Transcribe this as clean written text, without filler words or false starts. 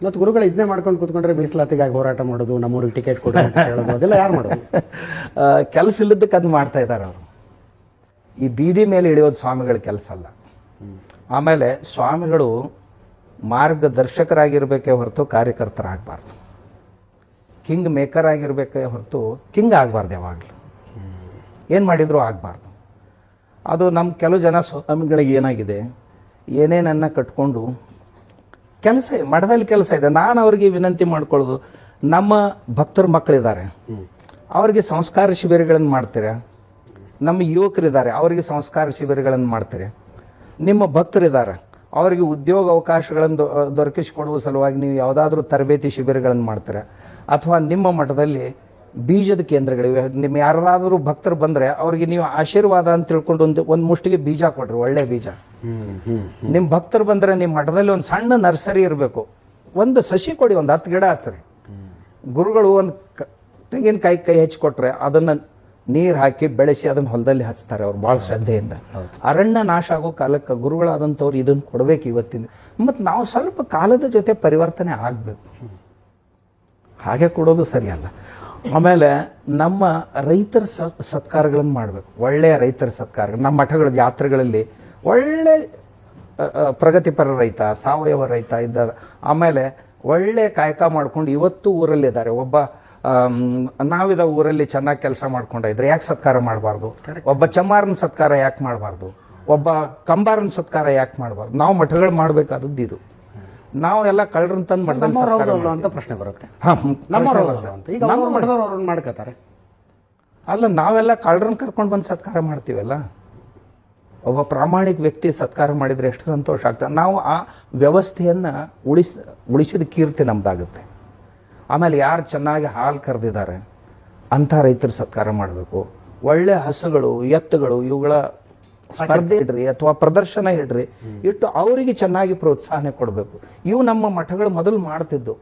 ಮತ್ತು ಗುರುಗಳು ಇದನ್ನೇ ಮಾಡ್ಕೊಂಡು ಕೂತ್ಕೊಂಡ್ರೆ ಮೀಸಲಾತಿಗಾಗಿ ಹೋರಾಟ ಮಾಡೋದು, ನಮ್ಮೂರಿಗೆ ಟಿಕೆಟ್ ಕೊಡೋದು ಅಂತ ಹೇಳೋದು, ಅದೆಲ್ಲ ಯಾರು ಮಾಡೋದು? ಕೆಲಸ ಇಲ್ಲದಕ್ಕೆ ಅದು ಮಾಡ್ತಾ ಇದ್ದಾರೆ ಅವರು. ಈ ಬೀದಿ ಮೇಲೆ ಇಳಿಯೋದು ಸ್ವಾಮಿಗಳ ಕೆಲಸ ಅಲ್ಲ. ಆಮೇಲೆ ಸ್ವಾಮಿಗಳು ಮಾರ್ಗದರ್ಶಕರಾಗಿರ್ಬೇಕೇ ಹೊರತು ಕಾರ್ಯಕರ್ತರಾಗಬಾರ್ದು. ಕಿಂಗ್ ಮೇಕರ್ ಆಗಿರ್ಬೇಕೇ ಹೊರತು ಕಿಂಗ್ ಆಗಬಾರ್ದು. ಯಾವಾಗಲೂ ಏನು ಮಾಡಿದರೂ ಆಗಬಾರ್ದು. ಅದು ನಮ್ಮ ಕೆಲವು ಜನ ಸ್ವಾಮಿಗಳಿಗೆ ಏನಾಗಿದೆ, ಏನೇನನ್ನ ಕಟ್ಕೊಂಡು ಕೆಲಸ ಮಠದಲ್ಲಿ ಕೆಲಸ ಇದೆ. ನಾನು ಅವ್ರಿಗೆ ವಿನಂತಿ ಮಾಡ್ಕೊಳ್ಳೋದು, ನಮ್ಮ ಭಕ್ತರ ಮಕ್ಕಳಿದ್ದಾರೆ, ಅವರಿಗೆ ಸಂಸ್ಕಾರ ಶಿಬಿರಗಳನ್ನು ಮಾಡ್ತೀರಾ? ನಮ್ಮ ಯುವಕರಿದ್ದಾರೆ, ಅವರಿಗೆ ಸಂಸ್ಕಾರ ಶಿಬಿರಗಳನ್ನು ಮಾಡ್ತೀರಾ? ನಿಮ್ಮ ಭಕ್ತರಿದ್ದಾರೆ, ಅವರಿಗೆ ಉದ್ಯೋಗ ಅವಕಾಶಗಳನ್ನು ದೊರಕಿಸಿಕೊಡುವ ಸಲುವಾಗಿ ನೀವು ಯಾವುದಾದ್ರೂ ತರಬೇತಿ ಶಿಬಿರಗಳನ್ನು ಮಾಡ್ತೀರಾ? ಅಥವಾ ನಿಮ್ಮ ಮಠದಲ್ಲಿ ಬೀಜದ ಕೇಂದ್ರಗಳಿವೆ, ನಿಮ್ಮ ಯಾರಾದರೂ ಭಕ್ತರು ಬಂದರೆ ಅವರಿಗೆ ನೀವು ಆಶೀರ್ವಾದ ಅಂತ ತಿಳ್ಕೊಂಡು ಒಂದು ಮುಷ್ಟಿಗೆ ಬೀಜ ಕೊಡ್ರಿ, ಒಳ್ಳೆ ಬೀಜ. ನಿಮ್ಮ ಭಕ್ತರು ಬಂದರೆ ನಿಮ್ಮ ಮಠದಲ್ಲಿ ಒಂದು ಸಣ್ಣ ನರ್ಸರಿ ಇರಬೇಕು, ಒಂದು ಸಸಿ ಕೊಡಿ, ಒಂದು 10 ಗಿಡ ಹಚ್ಚ್ರಿ. ಗುರುಗಳು ಒಂದು ತೆಂಗಿನಕಾಯಿ ಕೈ ಹೆಚ್ಚಿಕೊಟ್ರೆ ಅದನ್ನು ನೀರು ಹಾಕಿ ಬೆಳೆಸಿ ಅದನ್ನು ಹೊಲದಲ್ಲಿ ಹಚ್ತಾರೆ ಅವ್ರು ಭಾಳ ಶ್ರದ್ಧೆಯಿಂದ. ಅರಣ್ಯ ನಾಶ ಆಗೋ ಕಾಲಕ್ಕೆ ಗುರುಗಳಾದಂಥವ್ರು ಇದನ್ನು ಕೊಡಬೇಕು ಇವತ್ತಿನ. ಮತ್ತು ನಾವು ಸ್ವಲ್ಪ ಕಾಲದ ಜೊತೆ ಪರಿವರ್ತನೆ ಆಗಬೇಕು, ಹಾಗೆ ಕೊಡೋದು ಸರಿಯಲ್ಲ. ಆಮೇಲೆ ನಮ್ಮ ರೈತರ ಸತ್ಕಾರಗಳನ್ನು ಮಾಡಬೇಕು, ಒಳ್ಳೆಯ ರೈತರ ಸತ್ಕಾರಗಳು. ನಮ್ಮ ಮಠಗಳ ಜಾತ್ರೆಗಳಲ್ಲಿ ಒಳ್ಳೆ ಪ್ರಗತಿಪರ ರೈತ, ಸಾವಯವ ರೈತ ಇದ್ದಾರೆ. ಆಮೇಲೆ ಒಳ್ಳೆ ಕಾಯಕ ಮಾಡ್ಕೊಂಡು ಇವತ್ತು ಊರಲ್ಲಿದ್ದಾರೆ. ಒಬ್ಬ ನಾವಿದ ಊರಲ್ಲಿ ಚೆನ್ನಾಗಿ ಕೆಲಸ ಮಾಡ್ಕೊಂಡಿದ್ರೆ ಯಾಕೆ ಸತ್ಕಾರ ಮಾಡಬಾರ್ದು? ಒಬ್ಬ ಚಮ್ಮಾರನ ಸತ್ಕಾರ ಯಾಕೆ ಮಾಡಬಾರ್ದು? ಒಬ್ಬ ಕಂಬಾರನ ಸತ್ಕಾರ ಯಾಕೆ ಮಾಡಬಾರ್ದು? ನಾವು ಮಠಗಳು ಮಾಡಬೇಕಾದದ್ದು ಇದು. ನಾವು ಎಲ್ಲ ಕಳ್ಳರನ್ನ ತಂದು ಮಠದಲ್ಲಿ ಅಂತ ಪ್ರಶ್ನೆ ಬರುತ್ತೆ. ಈಗ ಮಾಡ್ಕೋತಾರೆ. ಅಲ್ಲ, ನಾವೆಲ್ಲ ಕಳ್ಳರನ್ನ ಕರ್ಕೊಂಡು ಬಂದು ಸತ್ಕಾರ ಮಾಡ್ತೀವಲ್ಲ. ಒಬ್ಬ ಪ್ರಾಮಾಣಿಕ ವ್ಯಕ್ತಿ ಸತ್ಕಾರ ಮಾಡಿದ್ರೆ ಎಷ್ಟು ಸಂತೋಷ ಆಗ್ತದೆ. ನಾವು ಆ ವ್ಯವಸ್ಥೆಯನ್ನ ಉಳಿಸಿದ ಕೀರ್ತಿ ನಮ್ದಾಗುತ್ತೆ. ಆಮೇಲೆ ಯಾರು ಚೆನ್ನಾಗಿ ಹಾಲು ಕರೆದಿದ್ದಾರೆ ಅಂಥ ರೈತರ ಸತ್ಕಾರ ಮಾಡಬೇಕು. ಒಳ್ಳೆ ಹಸುಗಳು, ಎತ್ತುಗಳು, ಇವುಗಳ ಸ್ಪರ್ಧೆ ಇಡ್ರಿ ಅಥವಾ ಪ್ರದರ್ಶನ ಇಡ್ರಿ, ಇಟ್ಟು ಅವರಿಗೆ ಚೆನ್ನಾಗಿ ಪ್ರೋತ್ಸಾಹನೆ ಕೊಡಬೇಕು. ಇವು ನಮ್ಮ ಮಠಗಳು ಮೊದಲು ಮಾಡ್ತಿದ್ದು.